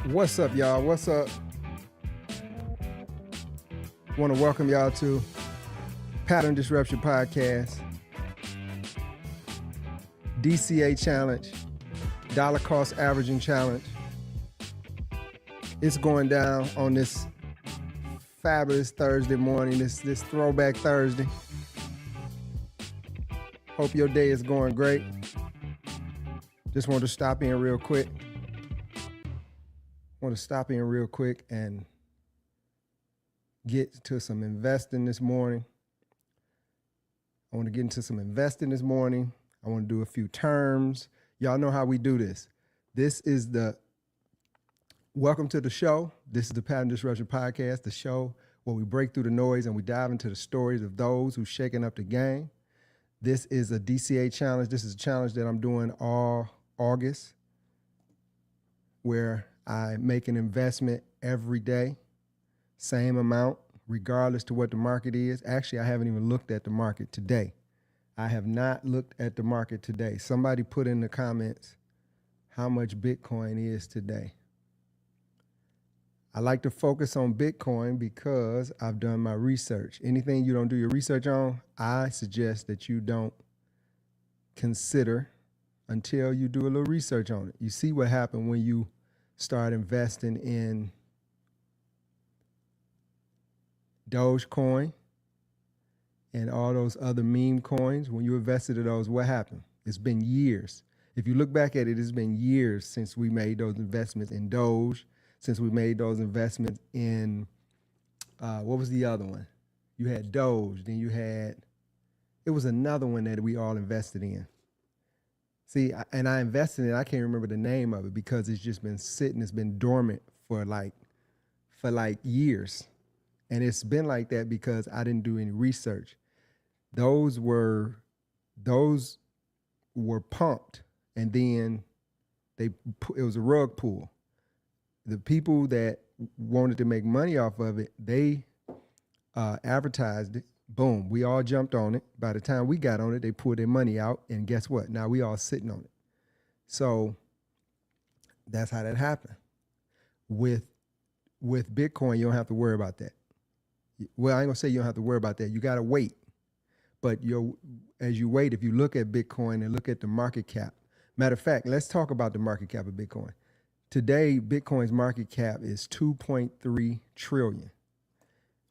What's up, y'all? What's up? Want to welcome y'all to Pattern Disruption Podcast, DCA Challenge, Dollar Cost Averaging Challenge. It's going down on this fabulous Thursday morning, this throwback Thursday. Hope your day is going great. Just want to stop in real quick. And get to some investing this morning. I want to get into some investing this morning. I want to do a few terms. Y'all know how we do this. Welcome to the show. This is the Pattern Disruption Podcast, the show where we break through the noise and we dive into the stories of those who's shaking up the game. This is a DCA challenge. This is a challenge that I'm doing all August, where I make an investment every day, same amount, regardless to what the market is. Actually, I haven't even looked at the market today. I have not looked at the market today. Somebody put in the comments how much Bitcoin is today. I like to focus on Bitcoin because I've done my research. Anything you don't do your research on, I suggest that you don't consider until you do a little research on it. You see what happened when you start investing in Dogecoin and all those other meme coins. When you invested in those, what happened? It's been years. If you look back at it, it's been years since we made those investments in Doge, since we made those investments in, what was the other one? You had Doge, then it was another one that we all invested in. See, and I invested in it, I can't remember the name of it because it's just been sitting, it's been dormant for like years. And it's been like that because I didn't do any research. Those were pumped, and then it was a rug pull. The people that wanted to make money off of it, they advertised it. Boom, we all jumped on it. By the time we got on it, they pulled their money out, and guess what? Now we all sitting on it. So that's how that happened. With Bitcoin, you don't have to worry about that. Well, I ain't gonna say you don't have to worry about that. You gotta wait. But as you wait, if you look at Bitcoin and look at the market cap. Matter of fact, let's talk about the market cap of Bitcoin. Today, Bitcoin's market cap is 2.3 trillion.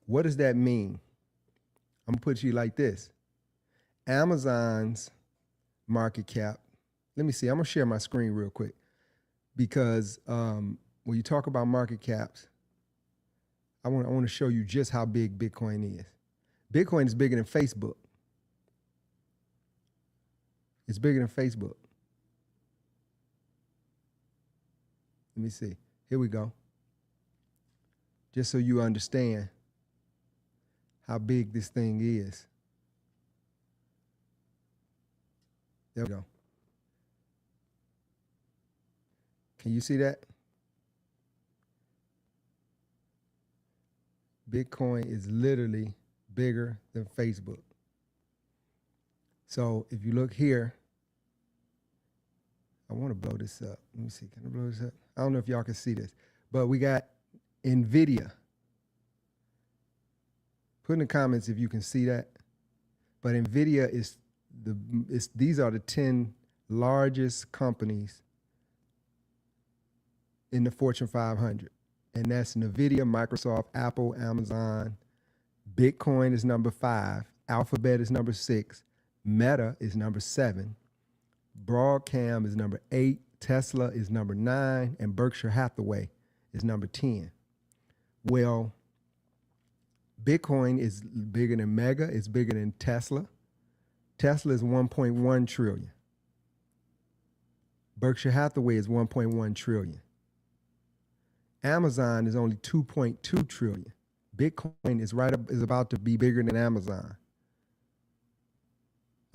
What does that mean? I'm gonna put it to you like this. Amazon's market cap, let me see, I'm gonna share my screen real quick because when you talk about market caps, I want to show you just how big Bitcoin is. Bitcoin is bigger than Facebook. It's bigger than Facebook. Let me see. Here we go. Just so you understand how big this thing is. There we go. Can you see that? Bitcoin is literally bigger than Facebook. So if you look here, I want to blow this up. Let me see. Can I blow this up? I don't know if y'all can see this, but we got NVIDIA. Put in the comments if you can see that. But NVIDIA these are the 10 largest companies in the Fortune 500. And that's NVIDIA, Microsoft, Apple, Amazon. Bitcoin is number 5. Alphabet is number 6. Meta is number 7. Broadcom is number 8. Tesla is number 9. And Berkshire Hathaway is number 10. Well, Bitcoin is bigger than Mega. It's bigger than Tesla. Tesla is 1.1 trillion. Berkshire Hathaway is 1.1 trillion. Amazon is only 2.2 trillion. Bitcoin is about to be bigger than Amazon.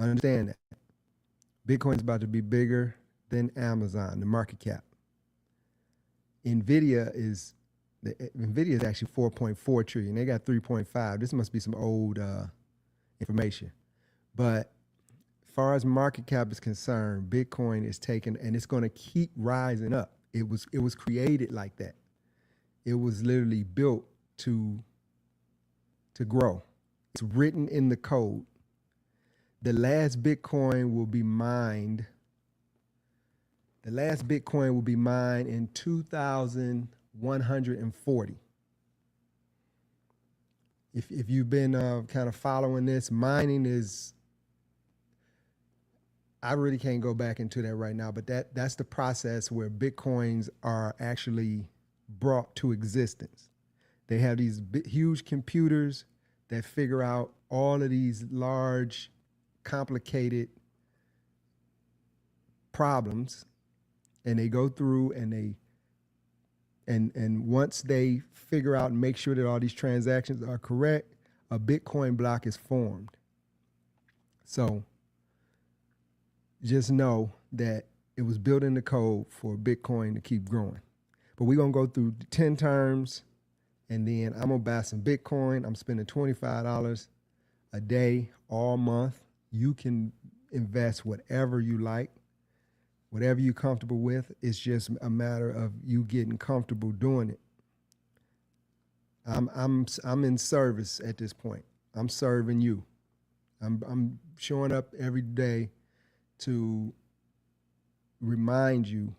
Understand that. Bitcoin is about to be bigger than Amazon, the market cap. NVIDIA is actually 4.4 trillion. They got 3.5. This must be some old information. But as far as market cap is concerned, Bitcoin is taking, and it's going to keep rising up. It was created like that. It was literally built to grow. It's written in the code. The last Bitcoin will be mined. The last Bitcoin will be mined in 2140. If you've been kind of following this, mining is, I really can't go back into that right now, but that's the process where Bitcoins are actually brought to existence. They have these huge computers that figure out all of these large, complicated problems, and they go through and once they figure out and make sure that all these transactions are correct, a Bitcoin block is formed. So just know that it was built in the code for Bitcoin to keep growing. But we're going to go through 10 terms, and then I'm going to buy some Bitcoin. I'm spending $25 a day all month. You can invest whatever you like, whatever you're comfortable with. It's just a matter of you getting comfortable doing it. I'm in service at this point. I'm serving you. I'm showing up every day to remind you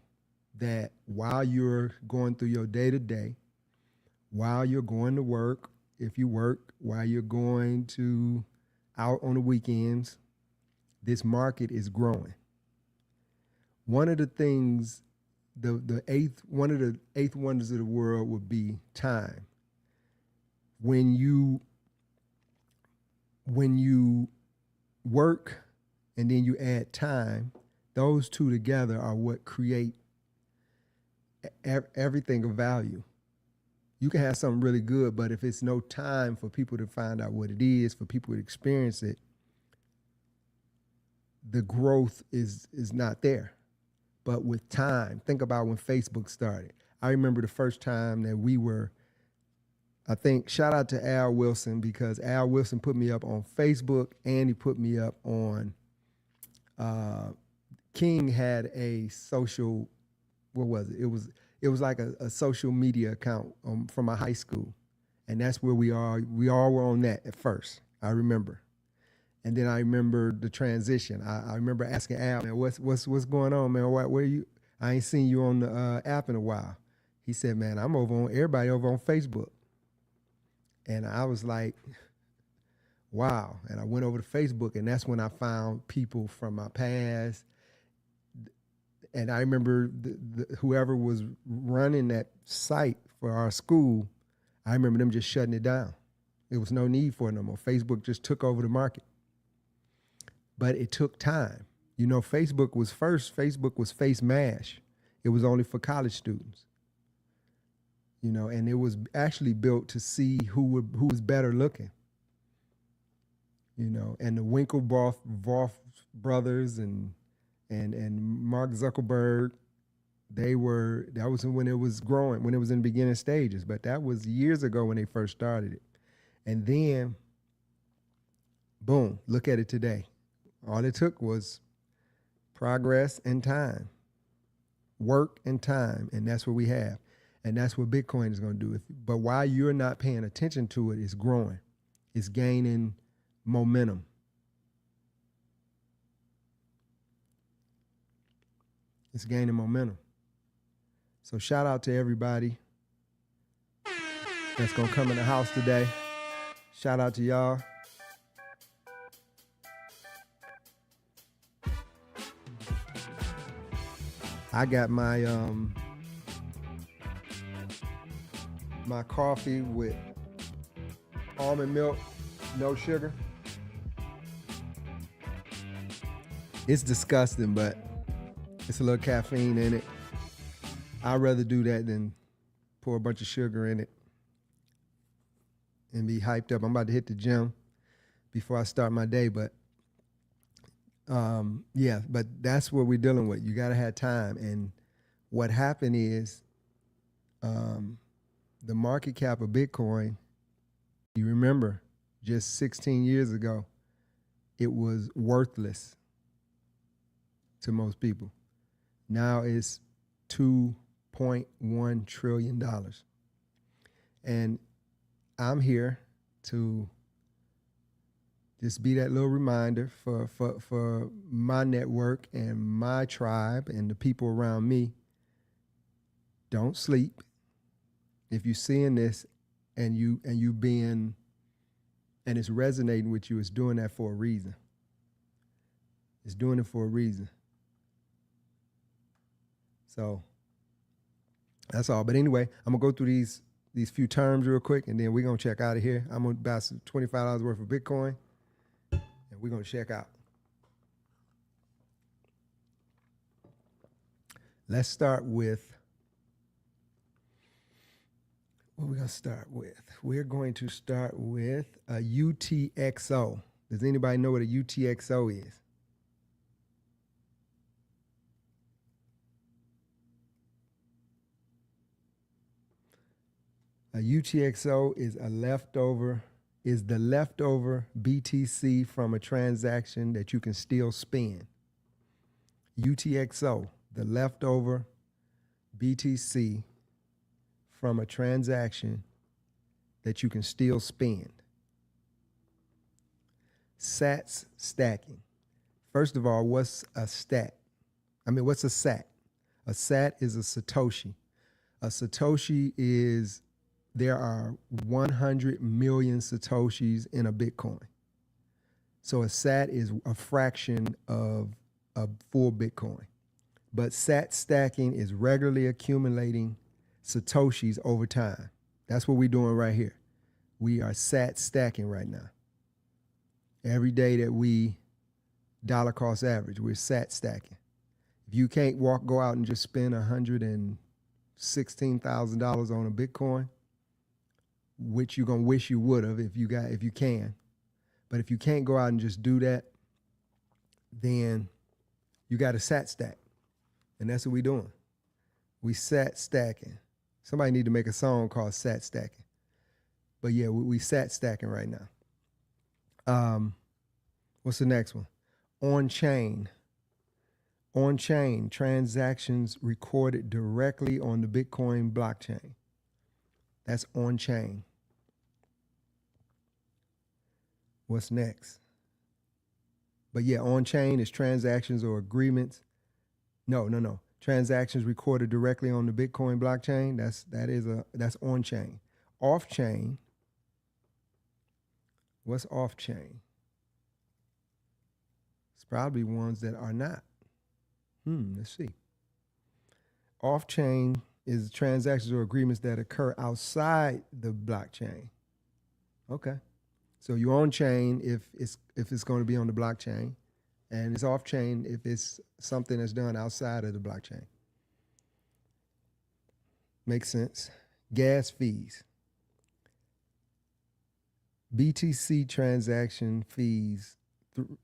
that while you're going through your day-to-day, while you're going to work, if you work, while you're going to out on the weekends, this market is growing. One of the things, one of the eighth wonders of the world would be time. When you work and then you add time, those two together are what create everything of value. You can have something really good, but if it's no time for people to find out what it is, for people to experience it, the growth is not there. But with time, think about when Facebook started. I remember the first time that we were, I think, shout out to Al Wilson, because Al Wilson put me up on Facebook and he put me up on, King had a social, what was it? It was like a social media account from my high school. And that's where we all were on that at first, I remember. And then I remember the transition. I remember asking Al, man, what's going on, man? Where you? I ain't seen you on the app in a while. He said, man, I'm everybody over on Facebook. And I was like, wow. And I went over to Facebook, and that's when I found people from my past. And I remember whoever was running that site for our school, I remember them just shutting it down. There was no need for it no more. Facebook just took over the market. But it took time. You know, Facebook was Face Mash. It was only for college students. You know, and it was actually built to see who was better looking. You know, and the Winklevoss brothers and Mark Zuckerberg, that was when it was growing, when it was in the beginning stages. But that was years ago when they first started it. And then, boom, look at it today. All it took was progress and time, work and time, and that's what we have. And that's what Bitcoin is going to do. But while you're not paying attention to it, it's growing. It's gaining momentum. It's gaining momentum. So shout out to everybody that's going to come in the house today. Shout out to y'all. I got my my coffee with almond milk, no sugar. It's disgusting, but it's a little caffeine in it. I'd rather do that than pour a bunch of sugar in it and be hyped up. I'm about to hit the gym before I start my day, but yeah, but that's what we're dealing with. You got to have time. And what happened is the market cap of Bitcoin, you remember just 16 years ago, it was worthless to most people. Now it's $2 $1.1 trillion. And I'm here to just be that little reminder for my network and my tribe and the people around me. Don't sleep. If you're seeing this and you being and it's resonating with you, it's doing that for a reason. It's doing it for a reason. So that's all. But anyway, I'm gonna go through these few terms real quick, and then we're gonna check out of here. I'm gonna buy some $25 worth of Bitcoin, and we're gonna check out. Let's start with what we're gonna start with. We're going to start with a UTXO. Does anybody know what a UTXO is? A UTXO is the leftover BTC from a transaction that you can still spend. UTXO, the leftover BTC from a transaction that you can still spend. Sats stacking. First of all, what's a stat? What's a sat? A sat is a Satoshi. A Satoshi is, there are 100 million Satoshis in a Bitcoin. So a sat is a fraction of a full Bitcoin. But sat stacking is regularly accumulating Satoshis over time. That's what we're doing right here. We are sat stacking right now. Every day that we dollar cost average, we're sat stacking. If you can't go out and just spend $116,000 on a Bitcoin, which you're gonna wish you would have if you can. But if you can't go out and just do that, then you got to sat stack. And that's what we're doing. We sat stacking. Somebody need to make a song called Sat Stacking. But yeah, we sat stacking right now. What's the next one? On-chain. On-chain transactions recorded directly on the Bitcoin blockchain. That's on-chain. What's next? But yeah, on-chain is transactions or agreements. No. Transactions recorded directly on the Bitcoin blockchain. That's on-chain. Off-chain. What's off-chain? It's probably ones that are not. Let's see. Off-chain is transactions or agreements that occur outside the blockchain. Okay. So you're on-chain if it's going to be on the blockchain, and it's off-chain if it's something that's done outside of the blockchain. Makes sense. Gas fees. BTC transaction fees,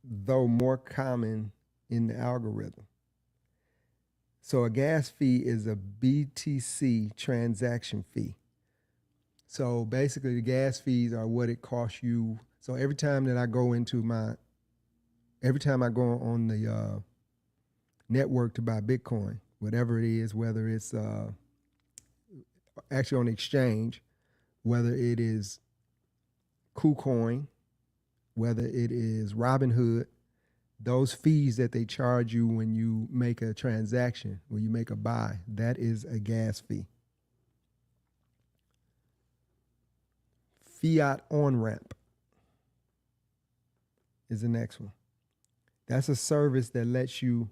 though more common in the algorithm. So a gas fee is a BTC transaction fee. So basically the gas fees are what it costs you. So every time I go on the network to buy Bitcoin, whatever it is, whether it's actually on the exchange, whether it is KuCoin, whether it is Robinhood, those fees that they charge you when you make a transaction, when you make a buy, that is a gas fee. Fiat on-ramp is the next one. That's a service that lets you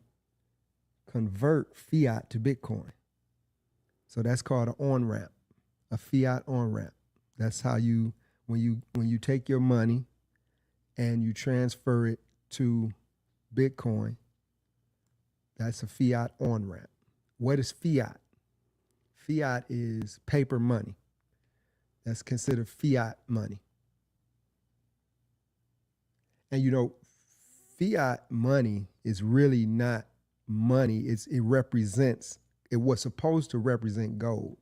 convert fiat to Bitcoin. So that's called an on-ramp, a fiat on-ramp. That's how you, when you take your money and you transfer it to Bitcoin, that's a fiat on-ramp. What is fiat? Fiat is paper money. That's considered fiat money. And you know, fiat money is really not money. It was supposed to represent gold.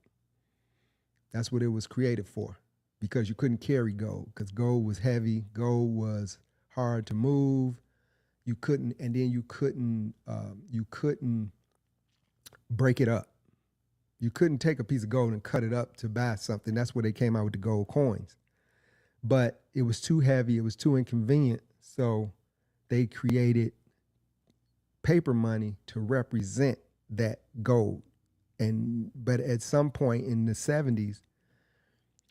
That's what it was created for, because you couldn't carry gold, because gold was heavy, gold was hard to move. You couldn't break it up. You couldn't take a piece of gold and cut it up to buy something. That's where they came out with the gold coins. But it was too heavy. It was too inconvenient. So they created paper money to represent that gold. But at some point in the 70s,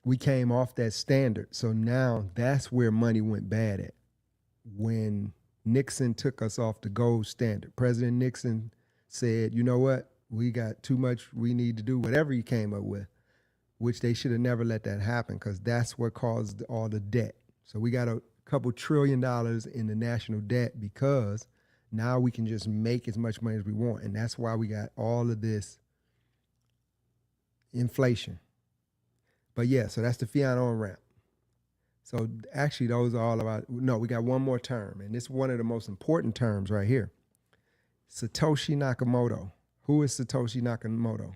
we came off that standard. So now that's where money went bad at. When Nixon took us off the gold standard, President Nixon said, you know what? We got too much. We need to do whatever he came up with, which they should have never let that happen, because that's what caused all the debt. So we got a couple $1 trillion in the national debt because now we can just make as much money as we want. And that's why we got all of this inflation. But yeah, so that's the fiat on-ramp. So actually those are all about, no, we got one more term, and it's one of the most important terms right here. Satoshi Nakamoto. Who is Satoshi Nakamoto?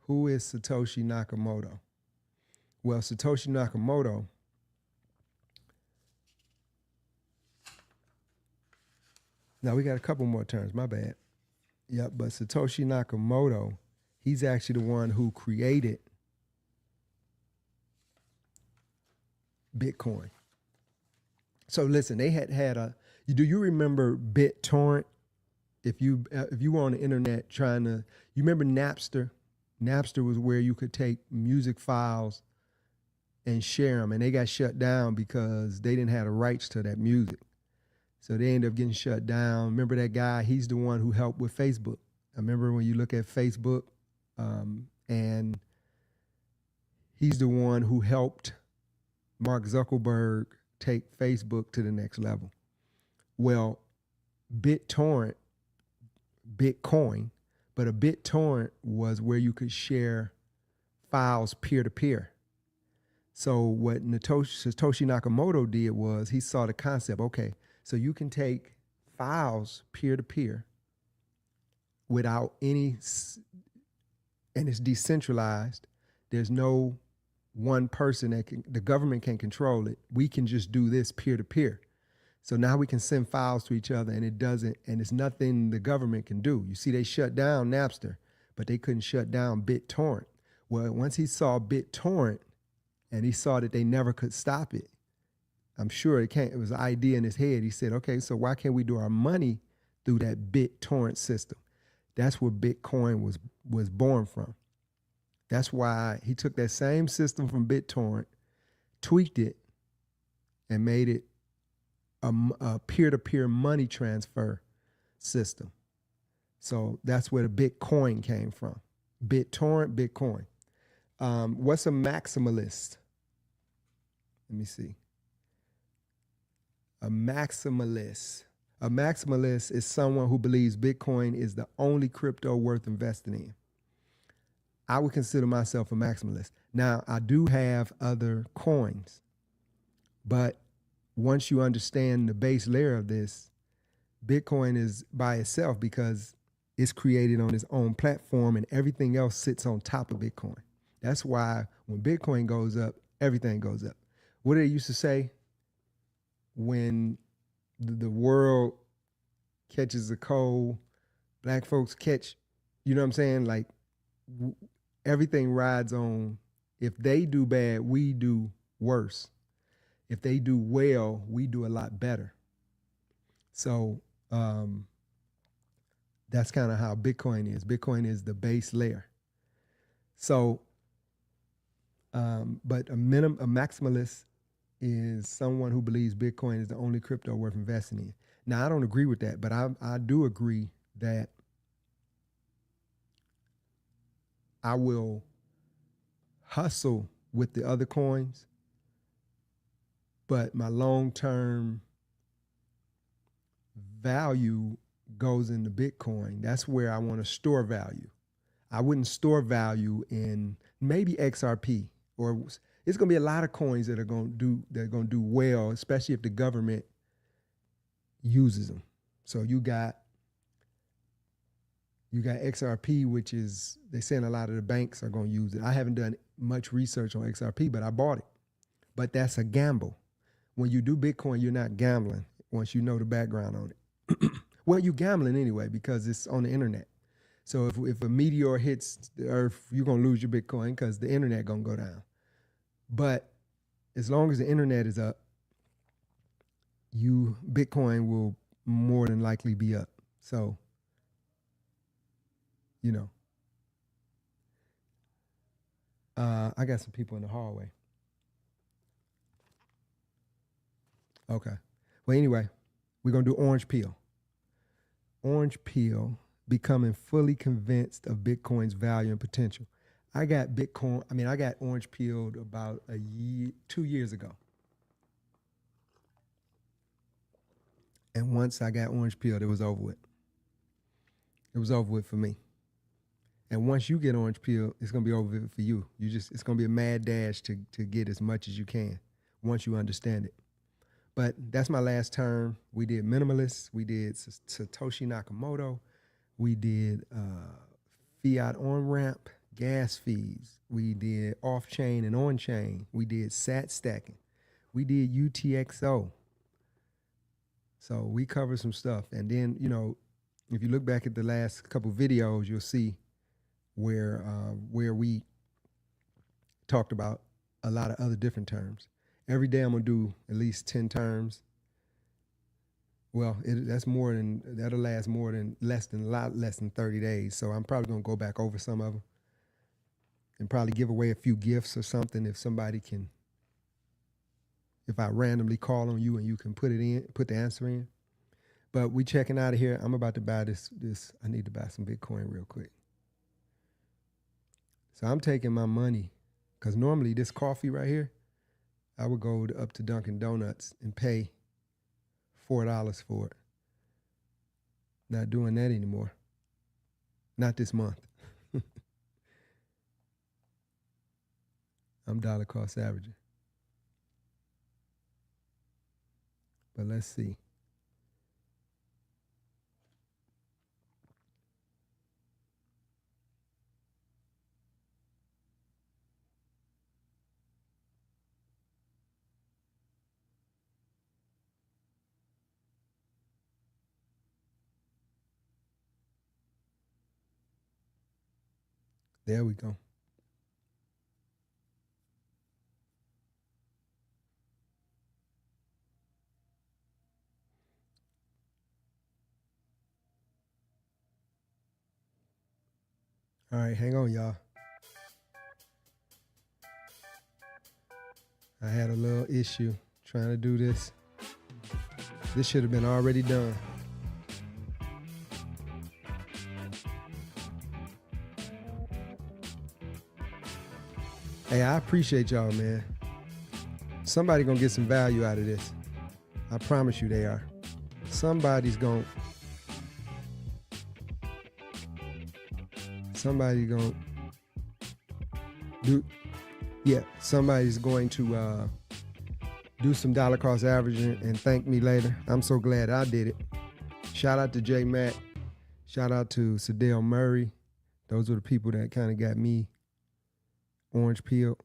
Who is Satoshi Nakamoto? Well, Satoshi Nakamoto now we got a couple more terms, my bad. Yep, but Satoshi Nakamoto, he's actually the one who created Bitcoin. So listen, they had do you remember BitTorrent? If you were on the internet trying to, you remember Napster? Napster was where you could take music files and share them, and they got shut down because they didn't have the rights to that music. So they ended up getting shut down. Remember that guy? He's the one who helped with Facebook. I remember when you look at Facebook, and he's the one who helped Mark Zuckerberg take Facebook to the next level. Well, BitTorrent, Bitcoin, but a BitTorrent was where you could share files peer-to-peer. So what Satoshi Nakamoto did was he saw the concept, okay, so you can take files peer-to-peer without any, and it's decentralized. There's no one person the government can control it. We can just do this peer-to-peer. So now we can send files to each other, and it's nothing the government can do. You see, they shut down Napster, but they couldn't shut down BitTorrent. Well, once he saw BitTorrent and he saw that they never could stop it, I'm sure it was an idea in his head. He said, okay, so why can't we do our money through that BitTorrent system? That's where Bitcoin was born from. That's why he took that same system from BitTorrent, tweaked it, and made it a peer-to-peer money transfer system. So that's where the Bitcoin came from. BitTorrent, Bitcoin. What's a maximalist? Let me see. A maximalist. A maximalist is someone who believes Bitcoin is the only crypto worth investing in. I would consider myself a maximalist. Now, I do have other coins, but once you understand the base layer of this, Bitcoin is by itself because it's created on its own platform and everything else sits on top of Bitcoin. That's why when Bitcoin goes up, everything goes up. What did they used to say? When the world catches a cold, black folks catch, you know what I'm saying? Like everything rides on, if they do bad, we do worse. If they do well, we do a lot better. So that's kind of how Bitcoin is. Bitcoin is the base layer. So, but a maximalist is someone who believes Bitcoin is the only crypto worth investing in. Now, I don't agree with that, but I do agree that I will hustle with the other coins, but my long-term value goes into Bitcoin. That's where I want to store value. I wouldn't store value in maybe XRP, or it's going to be a lot of coins that are going to do well, especially if the government uses them. So you got XRP, which is, they're saying a lot of the banks are going to use it. I haven't done much research on XRP, but I bought it. But that's a gamble. When you do Bitcoin, you're not gambling once you know the background on it. Well, you gambling anyway because it's on the internet. So if a meteor hits the earth, you're gonna lose your Bitcoin because the internet gonna go down. But as long as the internet is up, Bitcoin will more than likely be up. So, you know, I got some people in the hallway. Okay. Well, anyway, we're gonna do orange peel. Orange peel, becoming fully convinced of Bitcoin's value and potential. I got orange peeled about 2 years ago. And once I got orange peeled, it was over with. It was over with for me. And once you get orange peeled, it's gonna be over with for you. It's gonna be a mad dash to get as much as you can once you understand it. But that's my last term. We did minimalists. We did Satoshi Nakamoto. We did fiat on ramp, gas fees. We did off chain and on chain. We did sat stacking. We did UTXO. So we covered some stuff. And then, if you look back at the last couple videos, you'll see where we talked about a lot of other different terms. Every day I'm gonna do at least 10 terms. Well, that'll last less than 30 days. So I'm probably gonna go back over some of them and probably give away a few gifts or something if I randomly call on you and you can put the answer in. But we checking out of here. I'm about to buy this. I need to buy some Bitcoin real quick. So I'm taking my money because normally this coffee right here, I would go up to Dunkin' Donuts and pay $4 for it. Not doing that anymore. Not this month. I'm dollar cost averaging. But let's see. There we go. All right, hang on, y'all. I had a little issue trying to do this. This should have been already done. Hey, I appreciate y'all, man. Somebody gonna get some value out of this. I promise you they are. Somebody's going to do some dollar cost averaging and thank me later. I'm so glad I did it. Shout out to J Matt. Shout out to Sadell Murray. Those are the people that kind of got me orange peeled.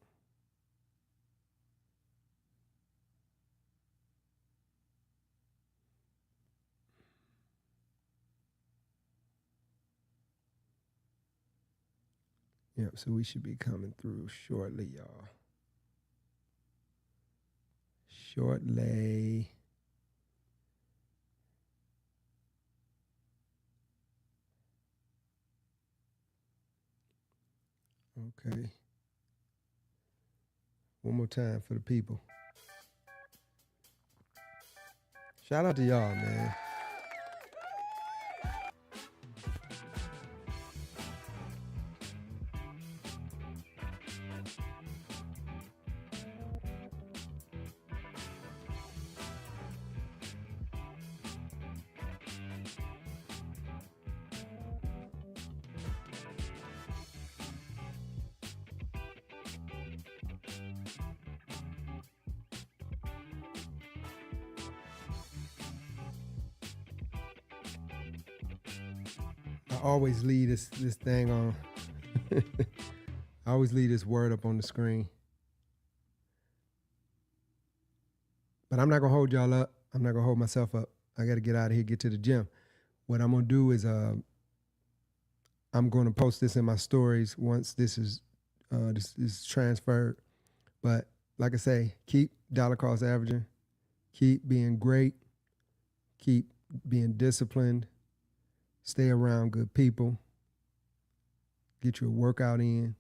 Yep, so we should be coming through shortly, y'all. Shortly. Okay. One more time for the people. Shout out to y'all, man. I always leave this thing on. I always leave this word up on the screen. But I'm not gonna hold y'all up. I'm not gonna hold myself up. I gotta get out of here, get to the gym. what I'm gonna do is I'm gonna post this in my stories once this is transferred. But like I say, keep dollar cost averaging, keep being great, keep being disciplined, stay around good people, get your workout in,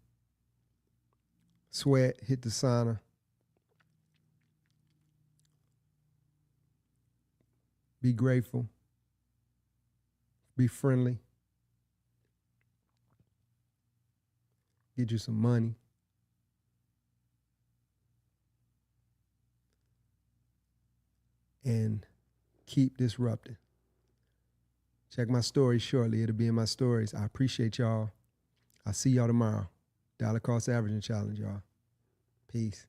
sweat, hit the sauna. Be grateful. Be friendly. Get you some money. And keep disrupting. Check my stories shortly. It'll be in my stories. I appreciate y'all. I'll see y'all tomorrow. Dollar cost averaging challenge, y'all. Peace.